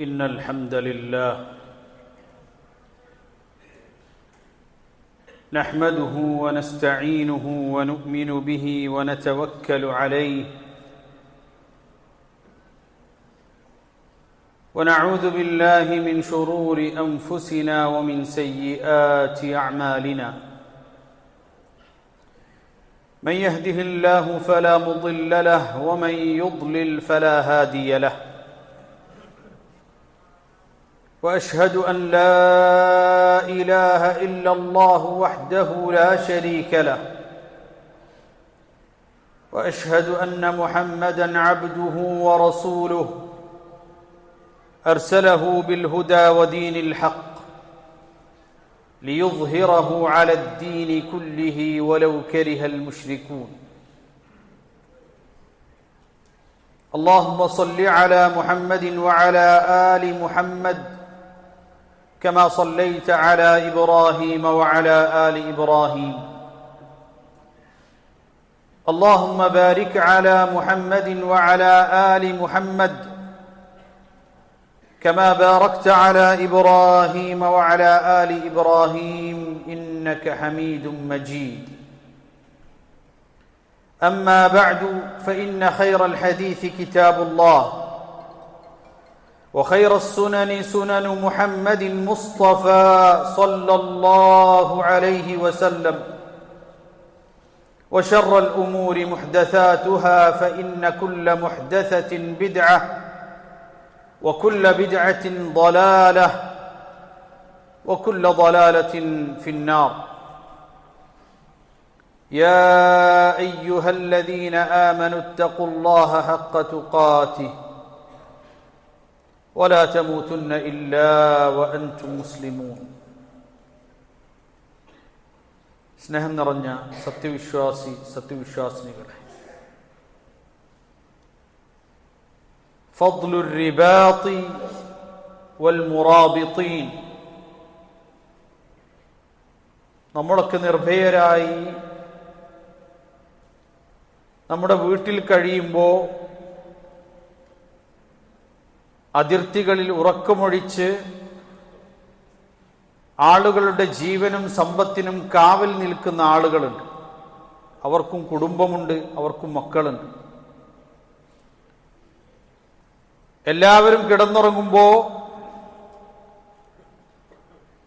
إن الحمد لله نحمده ونستعينه ونؤمن به ونتوكل عليه ونعوذ بالله من شرور أنفسنا ومن سيئات أعمالنا من يهده الله فلا مضل له ومن يضلل فلا هادي له وأشهد أن لا إله إلا الله وحده لا شريك له وأشهد أن محمدًا عبده ورسوله أرسله بالهدى ودين الحق ليظهره على الدين كله ولو كره المشركون اللهم صل على محمد وعلى آل محمد كما صليت على إبراهيم وعلى آل إبراهيم اللهم بارك على محمد وعلى آل محمد كما باركت على إبراهيم وعلى آل إبراهيم إنك حميد مجيد أما بعد فإن خير الحديث كتاب الله وخير السنن سنن محمد مصطفى صلى الله عليه وسلم وشر الأمور محدثاتها فإن كل محدثة بدعة وكل بدعة ضلالة وكل ضلالة في النار يا أيها الذين آمنوا اتقوا الله حق تقاته ولا تموتن إلا وأنتم مسلمون സ്നേഹം നിറഞ്ഞ സത്യവിശ്വാസിനികളെ, ഫദ്ലു الرباط والمرابطين. നമ്മളൊക്കെ നിർഭയരായി നമ്മുടെ വീട്ടിൽ കഴിയുമ്പോൾ അതിർത്തികളിൽ ഉറക്കമൊഴിച്ച് ആളുകളുടെ ജീവനും സമ്പത്തിനും കാവൽ നിൽക്കുന്ന ആളുകളുണ്ട്. അവർക്കും കുടുംബമുണ്ട്, അവർക്കും മക്കളുണ്ട്. എല്ലാവരും കിടന്നുറങ്ങുമ്പോൾ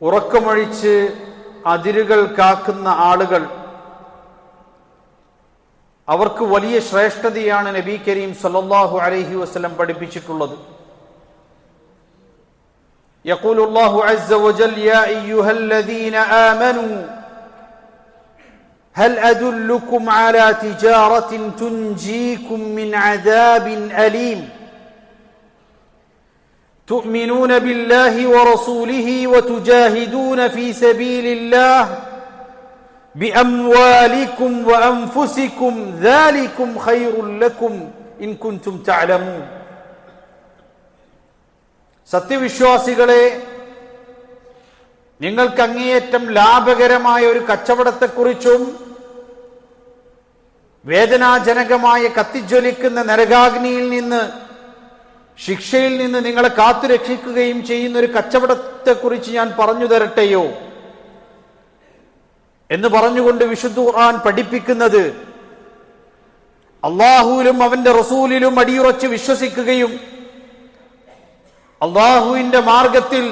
ഉറക്കമൊഴിച്ച് അതിരുകൾ കാക്കുന്ന ആളുകൾ, അവർക്ക് വലിയ ശ്രേഷ്ഠതയാണ് നബി കരീം സല്ലല്ലാഹു അലൈഹി വസല്ലം പഠിപ്പിച്ചിട്ടുള്ളത്. يقول الله عز وجل يا أيها الذين آمنوا هل أدلكم على تجارة تنجيكم من عذاب أليم تؤمنون بالله ورسوله وتجاهدون في سبيل الله بأموالكم وأنفسكم ذلكم خير لكم إن كنتم تعلمون. സത്യവിശ്വാസികളെ, നിങ്ങൾക്ക് അങ്ങേയറ്റം ലാഭകരമായ ഒരു കച്ചവടത്തെക്കുറിച്ചും വേദനാജനകമായ കത്തിജ്വലിക്കുന്ന നരകാഗ്നിയിൽ നിന്ന്, ശിക്ഷയിൽ നിന്ന് നിങ്ങളെ കാത്തുരക്ഷിക്കുകയും ചെയ്യുന്ന ഒരു കച്ചവടത്തെക്കുറിച്ച് ഞാൻ പറഞ്ഞു തരട്ടെയോ എന്ന് പറഞ്ഞുകൊണ്ട് വിശുദ്ധ ഖുർആൻ പഠിപ്പിക്കുന്നത്, അല്ലാഹുവിലും അവന്റെ റസൂലിലും അടിയുറച്ച് വിശ്വസിക്കുകയും അള്ളാഹുവിന്റെ മാർഗത്തിൽ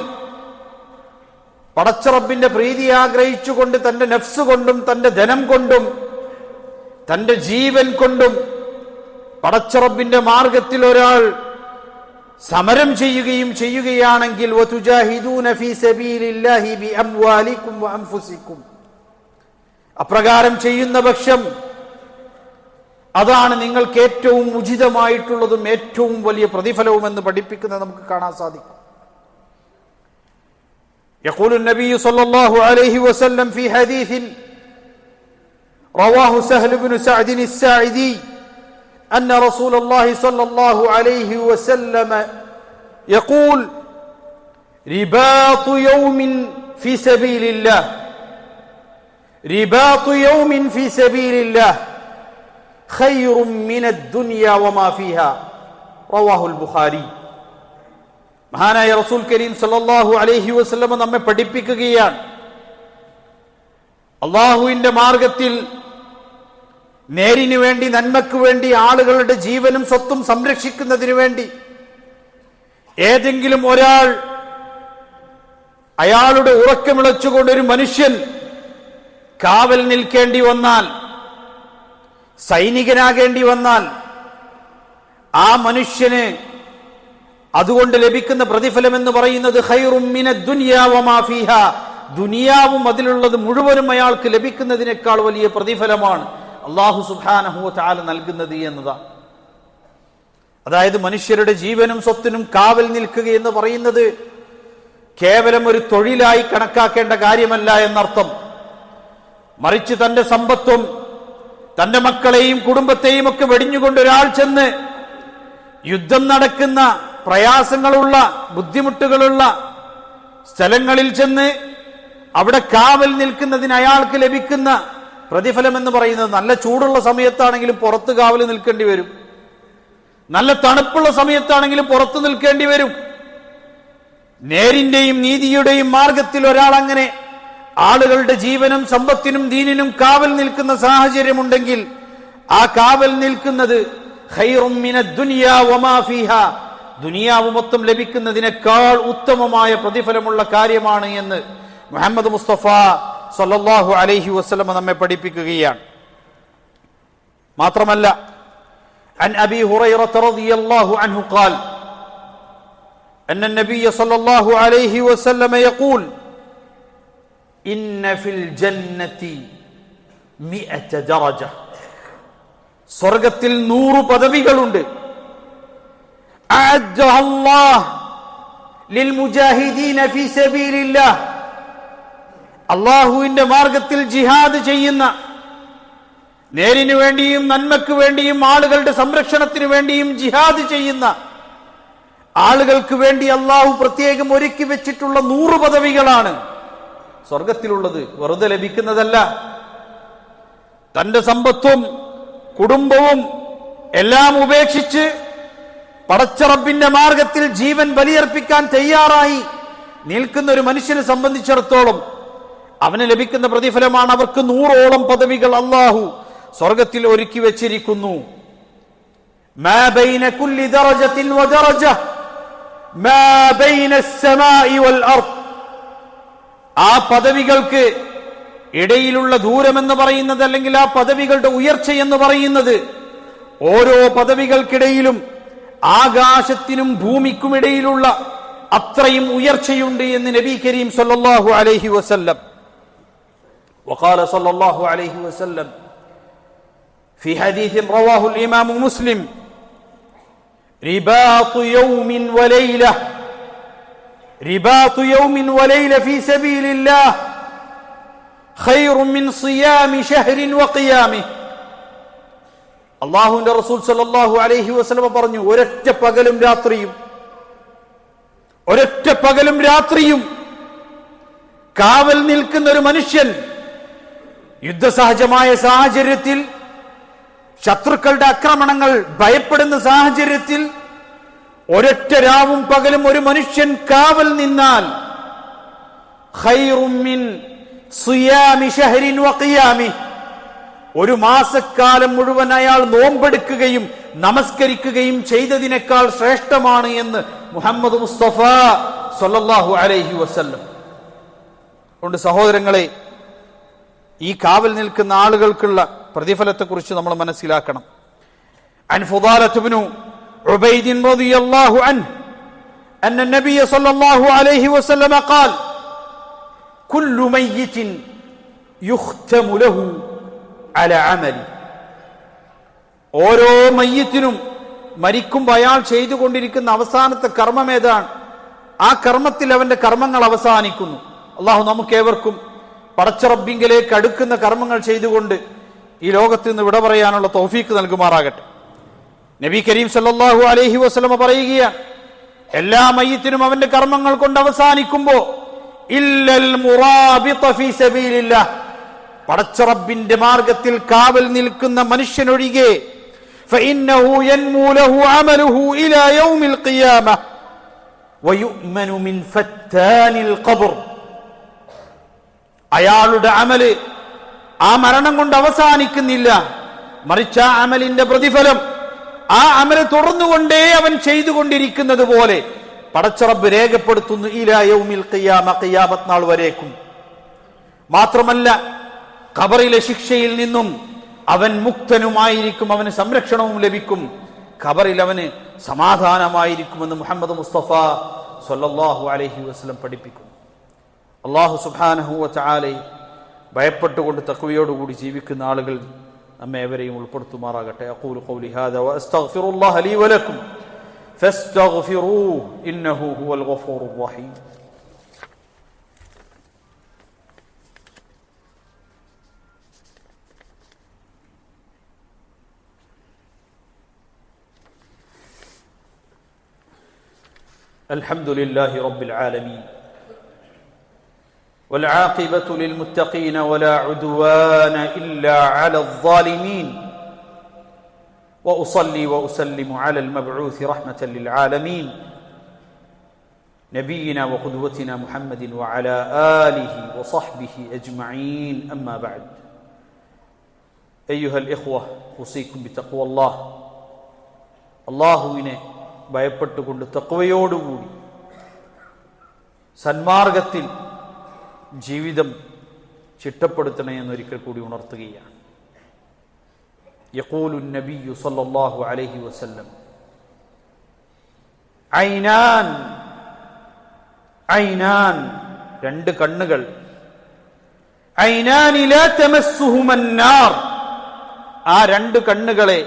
പടച്ചറബിന്റെ പ്രീതി ആഗ്രഹിച്ചുകൊണ്ട് തന്റെ നഫ്സ് കൊണ്ടും തന്റെ ധനം കൊണ്ടും തന്റെ ജീവൻ കൊണ്ടും പടച്ചറബിന്റെ മാർഗത്തിൽ ഒരാൾ സമരം ചെയ്യുകയാണെങ്കിൽ വതുജാഹിദൂന ഫീ സബീലില്ലാഹി ബിഅംവാലികും വഅൻഫുസികും, അപ്രകാരം ചെയ്യുന്ന പക്ഷം അതാണ് നിങ്ങൾക്ക് ഏറ്റവും ഉചിതമായിട്ടുള്ളതും ഏറ്റവും വലിയ പ്രതിഫലവും എന്ന് പഠിപ്പിക്കുന്നത് നമുക്ക് കാണാൻ സാധിക്കും. يقول النبي صلى الله عليه وسلم في حديث رواه سهل بن سعد الساعدي أن رسول الله صلى الله عليه وسلم يقول رباط يوم في سبيل الله رباط يوم في سبيل الله ഖൈറും മിനദ്ദുനിയ വമാ ഫീഹാ റവാഹുൽ ബുഖാരി. മഹാനായ റസൂൽ കരീം സല്ലല്ലാഹു അലൈഹി വസല്ലം നമ്മെ പഠിപ്പിക്കുകയാണ്, അള്ളാഹുവിന്റെ മാർഗത്തിൽ നേരിനു വേണ്ടി, നന്മയ്ക്ക് വേണ്ടി, ആളുകളുടെ ജീവനും സ്വത്തും സംരക്ഷിക്കുന്നതിനു വേണ്ടി ഏതെങ്കിലും ഒരാൾ അയാളുടെ ഉറക്കമിളച്ചുകൊണ്ട് ഒരു മനുഷ്യൻ കാവൽ നിൽക്കേണ്ടി വന്നാൽ, സൈനികനാകേണ്ടി വന്നാൽ, ആ മനുഷ്യന് അതുകൊണ്ട് ലഭിക്കുന്ന പ്രതിഫലം എന്ന് പറയുന്നത് ഖൈറും മിനദ് ദുനിയാ വമാ ഫീഹാ, ദുനിയാവും അതിലുള്ളത് മുഴുവനും അയാൾക്ക് ലഭിക്കുന്നതിനേക്കാൾ വലിയ പ്രതിഫലമാണ് അല്ലാഹു സുബ്ഹാനഹു വ തആല നൽകുന്നത് എന്നതാണ്. അതായത് മനുഷ്യരുടെ ജീവനും സ്വത്തിനും കാവൽ നിൽക്കുക എന്ന് പറയുന്നത് കേവലം ഒരു തൊഴിലായി കണക്കാക്കേണ്ട കാര്യമല്ല എന്നർത്ഥം. മറിച്ച് തന്റെ സമ്പത്തും തന്റെ മക്കളെയും കുടുംബത്തെയും ഒക്കെ വെടിഞ്ഞുകൊണ്ട് ഒരാൾ ചെന്ന് യുദ്ധം നടക്കുന്ന, പ്രയാസങ്ങളുള്ള, ബുദ്ധിമുട്ടുകളുള്ള സ്ഥലങ്ങളിൽ ചെന്ന് അവിടെ കാവൽ നിൽക്കുന്നതിന് അയാൾക്ക് ലഭിക്കുന്ന പ്രതിഫലം എന്ന് പറയുന്നത്, നല്ല ചൂടുള്ള സമയത്താണെങ്കിലും പുറത്ത് കാവൽ നിൽക്കേണ്ടി വരും, നല്ല തണുപ്പുള്ള സമയത്താണെങ്കിലും പുറത്തു നിൽക്കേണ്ടി വരും. നേരിന്റെയും നീതിയുടെയും മാർഗത്തിൽ ഒരാൾ അങ്ങനെ ആളുകളുടെ ജീവനും സമ്പത്തിനും ദീനിനും കാവൽ നിൽക്കുന്ന സാഹചര്യമുണ്ടെങ്കിൽ ആ കാവൽ നിൽക്കുന്നത് ഖൈറും മിനദ് ദുനിയാ വമാ ഫീഹാ, ദുനിയാവ് മൊത്തം ലഭിക്കുന്നതിനേക്കാൾ ഉത്തമമായ പ്രതിഫലമുള്ള കാര്യമാണ് എന്ന് മുഹമ്മദ് മുസ്തഫ സല്ലല്ലാഹു അലൈഹി വസല്ലം നമ്മെ പഠിപ്പിക്കുകയാണ്. മാത്രമല്ല, عن أبي هريرة رضي الله عنه قال أن النبي صلى الله عليه وسلم يقول إن في الجنة 100 درجة, സ്വർഗത്തിൽ 100 പദവികളുണ്ട്. أعدها الله للمجاهدين في سبيل الله, അല്ലാഹുവിന്റെ മാർഗത്തിൽ ജിഹാദ് ചെയ്യുന്ന, നേരിനു വേണ്ടിയും നന്മയ്ക്ക് വേണ്ടിയും ആളുകളുടെ സംരക്ഷണത്തിന് വേണ്ടിയും ജിഹാദ് ചെയ്യുന്ന ആളുകൾക്ക് വേണ്ടി അള്ളാഹു പ്രത്യേകം ഒരുക്കി വെച്ചിട്ടുള്ള 100 പദവികളാണ് സ്വർഗത്തിലുള്ളത്. വെറുതെ ലഭിക്കുന്നതല്ല. തന്റെ സമ്പത്തും കുടുംബവും എല്ലാം ഉപേക്ഷിച്ച് പടച്ച റബ്ബിന്റെ മാർഗത്തിൽ ജീവൻ ബലിയർപ്പിക്കാൻ തയ്യാറായി നിൽക്കുന്ന ഒരു മനുഷ്യനെ സംബന്ധിച്ചിടത്തോളം അവന് ലഭിക്കുന്ന പ്രതിഫലമാണ് അവർക്ക് 100ഓളം പദവികൾ അള്ളാഹു സ്വർഗത്തിൽ ഒരുക്കി വെച്ചിരിക്കുന്നു. മാ ബൈന കുല്ലി ദറജത്തിൻ വദറജ മാ ബൈന അസ്സമാഇ വൽ അർദ്, ആ പദവികൾക്ക് ഇടയിലുള്ള ദൂരം എന്ന് പറയുന്നത്, അല്ലെങ്കിൽ ആ പദവികളുടെ ഉയർച്ച എന്ന് പറയുന്നത്, ഓരോ പദവികൾക്കിടയിലും ആകാശത്തിനും ഭൂമിക്കും ഇടയിലുള്ള അത്രയും ഉയർച്ചയുണ്ട് എന്ന് നബി കരീം സല്ലല്ലാഹു അലൈഹി വസല്ലം. وقال صلى الله عليه وسلم في حديث رواه الإمام مسلم رباط يوم وليلة في سبيل الله خير من صيام شهر وقيامه. അല്ലാഹുവിന്റെ റസൂൽ സല്ലല്ലാഹു അലൈഹി വസല്ലം പറഞ്ഞു, ഒരൊറ്റ പകലും രാത്രിയും കാവൽ നിൽക്കുന്ന ഒരു മനുഷ്യൻ യുദ്ധസഹജമായ സാഹചര്യത്തിൽ, ശത്രുക്കളുടെ ആക്രമണങ്ങൾ ഭയപ്പെടുന്ന സാഹചര്യത്തിൽ ഒരൊറ്റ രാവും പകലും ഒരു മനുഷ്യൻ കാവൽ നിന്നാൽ ഖൈറും മിൻ സിയാമി ശഹരിൻ വഖിയാമി, ഒരു മാസക്കാലം മുഴുവൻ അയാൾ നോമ്പെടുക്കുകയും നമസ്കരിക്കുകയും ചെയ്തതിനേക്കാൾ ശ്രേഷ്ഠമാണ് എന്ന് മുഹമ്മദ് മുസ്തഫ സല്ലല്ലാഹു അലൈഹി വസല്ലം. അതുകൊണ്ട് സഹോദരങ്ങളെ, ഈ കാവൽ നിൽക്കുന്ന ആളുകൾക്കുള്ള പ്രതിഫലത്തെക്കുറിച്ച് നമ്മൾ മനസ്സിലാക്കണം. عن فضالة بن عبيد رضي الله عنه أن النبي صلى الله عليه وسلم قال كل ميت يختم له على عمل, ഓരോ മയ്യിത്തിനും മരിക്കുമ്പോൾ അയാൾ ചെയ്തുകൊണ്ടിരിക്കുന്ന അവസാനത്തെ കർമ്മം ഏതാണ്, ആ കർമ്മത്തിൽ അവന്റെ കർമ്മങ്ങൾ അവസാനിക്കുന്നു. അള്ളാഹു നമുക്കേവർക്കും പടച്ച റബ്ബിങ്കലേക്ക് അടുക്കുന്ന കർമ്മങ്ങൾ ചെയ്തുകൊണ്ട് ഈ ലോകത്ത് നിന്ന് വിട പറയാനുള്ള തൗഫീക്ക് നൽകുമാറാകട്ടെ. നബി കരീം സല്ലല്ലാഹു അലൈഹി വസല്ലം പറയുകയാണ്, എല്ലാ മയ്യിത്തിനും അവന്റെ കർമ്മങ്ങൾ കൊണ്ട് അവസാനിക്കുമ്പോ ഇല്ലൽ മുറാബിത ഫീ സബീലില്ലാഹ്, പടച്ച റബ്ബിന്റെ മാർഗത്തിൽ കാവൽ നിൽക്കുന്ന മനുഷ്യനൊഴികെ ഫഇന്നഹു യൻമൂ ലഹു അമലുഹു ഇലാ യൗമിൽ ഖിയാമ, വയുഅ്മനു മിൻ ഫത്താനിൽ ഖബ്ർ. അയാളുടെ അമല് ആ മരണം കൊണ്ട് അവസാനിക്കുന്നില്ല, മറിച്ച് ആ അമലിന്റെ പ്രതിഫലം ആ അമല് തുടർന്നുകൊണ്ടേ അവൻ ചെയ്തുകൊണ്ടിരിക്കുന്നത് പോലെ പടച്ചറബ് രേഖപ്പെടുത്തുന്നു ഇലാ യൗമിൽ ഖിയാമ, ഖിയാമത്ത് നാൾ വരേക്കും. മാത്രമല്ല ഖബറിലെ ശിക്ഷയിൽ നിന്നും അവൻ മുക്തനുമായിരിക്കും, അവന് സംരക്ഷണവും ലഭിക്കും, ഖബറിൽ അവന് സമാധാനമായിരിക്കുമെന്ന് മുഹമ്മദ് മുസ്തഫ സ്വല്ലല്ലാഹു അലൈഹി വസല്ലം പഠിപ്പിക്കുന്നു. അല്ലാഹു സുബ്ഹാനഹു വ തആലയെ ഭയപ്പെട്ടുകൊണ്ട് തഖ്വയോടുകൂടി ജീവിക്കുന്ന ആളുകൾ നമ്മെ ഏവരെയും ഉൾപ്പെടുത്തുമാറാകട്ടെ. അഖൂലു ഖൗലി ഹാദാ വ അസ്തഗ്ഫിറുല്ലാഹ ലീ വ ലക്കും ഫസ്തഗ്ഫിറൂഹു ഇന്നഹു ഹുവൽ ഗഫൂറുർ റഹീം. الحمد لله رب العالمين والعاقبة للمتقين ولا عدوان إلا على الظالمين وأصلي وأسلم على المبعوث رحمة للعالمين نبينا وقدوتنا محمد وعلى آله وصحبه أجمعين أما بعد أيها الإخوة أوصيكم بتقوى الله. അല്ലാഹുവിനെ ഭയപ്പെട്ടുകൊണ്ട് തഖ്വയോടുകൂടി സന്മാർഗത്തിൽ ജീവിതം ചിട്ടപ്പെടുത്തണേ എന്നൊരിക്കൽ കൂടി ഉണർത്തുകയാണ്. യഖൂലു നബിയ്യു സല്ലല്ലാഹു അലൈഹി വസല്ലം ഐനാൻ ഐനാൻ, രണ്ട് കണ്ണുകൾ, ഐനാനി ലാ തമസ്സുഹുമന്നാർ, ആ രണ്ട് കണ്ണുകളെ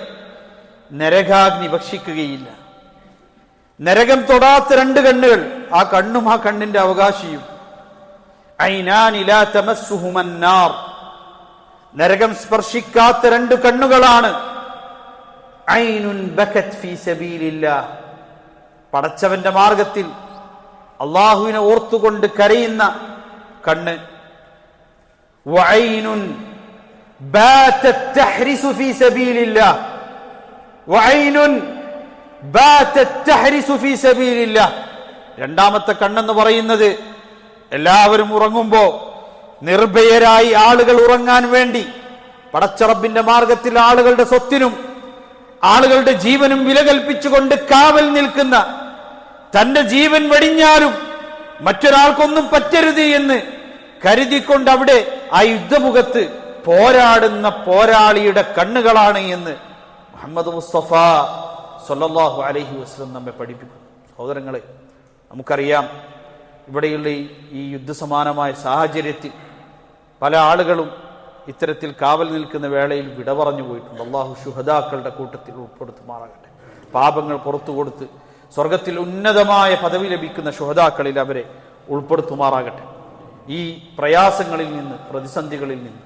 നരകാഗ്നി ഭക്ഷിക്കുകയില്ല. നരകം തൊടാത്ത രണ്ട് കണ്ണുകൾ, ആ കണ്ണും ആ കണ്ണിന്റെ അവകാശിയും. ഐനാനി ലാ തമസ്സുഹുമന്നാർ, നരകം സ്പർശിക്കാത്ത രണ്ട് കണ്ണുകളാണ്. ഐനുൻ ബകത് ഫീ സബീലില്ലാഹ്, പടച്ചവന്റെ മാർഗത്തിൽ അല്ലാഹുവിനെ ഓർത്തുകൊണ്ട് കരയുന്ന കണ്ണ്. വഐനുൻ ബാതത് തഹ്രിസു ഫീ സബീലില്ലാഹ്, വഐനുൻ ബാതത് തഹ്രിസു ഫീ സബീലില്ലാഹ്. രണ്ടാമത്തെ കണ്ണെന്ന് പറയുന്നത് എല്ലാവരും ഉറങ്ങുമ്പോ നിർഭയരായി ആളുകൾ ഉറങ്ങാൻ വേണ്ടി പടച്ചറബിന്റെ മാർഗത്തിൽ ആളുകളുടെ സ്വത്തിനും ആളുകളുടെ ജീവനും വില കൽപ്പിച്ചുകൊണ്ട് കാവൽ നിൽക്കുന്ന, തന്റെ ജീവൻ വെടിഞ്ഞാലും മറ്റൊരാൾക്കൊന്നും പറ്റരുത് എന്ന് കരുതിക്കൊണ്ട് അവിടെ ആ യുദ്ധമുഖത്ത് പോരാടുന്ന പോരാളിയുടെ കണ്ണുകളാണ് എന്ന് മുഹമ്മദ് മുസ്തഫ സ്വല്ലല്ലാഹു അലൈഹി വസല്ലം നമ്മെ പഠിപ്പിക്കുന്നു. സഹോദരങ്ങളെ, നമുക്കറിയാം ഇവിടെയുള്ള ഈ യുദ്ധസമാനമായ സാഹചര്യത്തിൽ പല ആളുകളും ഇത്തരത്തിൽ കാവൽ നിൽക്കുന്ന വേളയിൽ വിട പറഞ്ഞു പോയിട്ടുണ്ട്. അള്ളാഹു ശുഹദാക്കളുടെ കൂട്ടത്തിൽ ഉൾപ്പെടുത്തുമാറാകട്ടെ. പാപങ്ങൾ പുറത്തു കൊടുത്ത് സ്വർഗത്തിൽ ഉന്നതമായ പദവി ലഭിക്കുന്ന ശുഹദാക്കളിൽ അവരെ ഉൾപ്പെടുത്തുമാറാകട്ടെ. ഈ പ്രയാസങ്ങളിൽ നിന്ന്, പ്രതിസന്ധികളിൽ നിന്ന്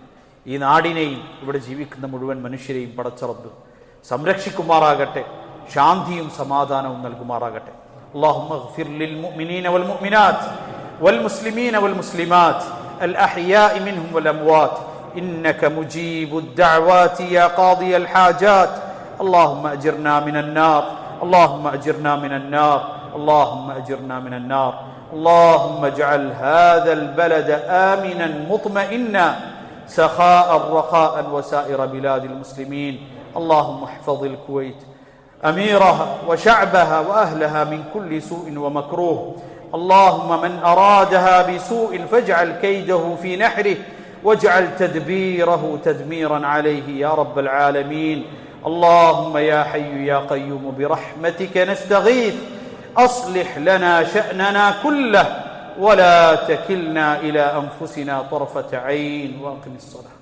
ഈ നാടിനെയും ഇവിടെ ജീവിക്കുന്ന മുഴുവൻ മനുഷ്യരെയും പടച്ചറബ് സംരക്ഷിക്കുമാറാകട്ടെ. ശാന്തിയും സമാധാനവും നൽകുമാറാകട്ടെ. اللهم اغفر للمؤمنين والمؤمنات والمسلمين والمسلمات الأحياء منهم والأموات إنك مجيب الدعوات يا قاضي الحاجات. اللهم أجرنا من النار، اللهم أجرنا من النار، اللهم أجرنا من النار. اللهم اجعل هذا البلد آمنا مطمئنا سخاء رخاء وسائر بلاد المسلمين. اللهم احفظ الكويت أميرها وشعبها وأهلها من كل سوء ومكروه. اللهم من أرادها بسوء فاجعل كيده في نحره واجعل تدبيره تدميرا عليه يا رب العالمين. اللهم يا حي يا قيوم برحمتك نستغيث، أصلح لنا شأننا كله ولا تكلنا إلى أنفسنا طرفة عين. وأقم الصلاة.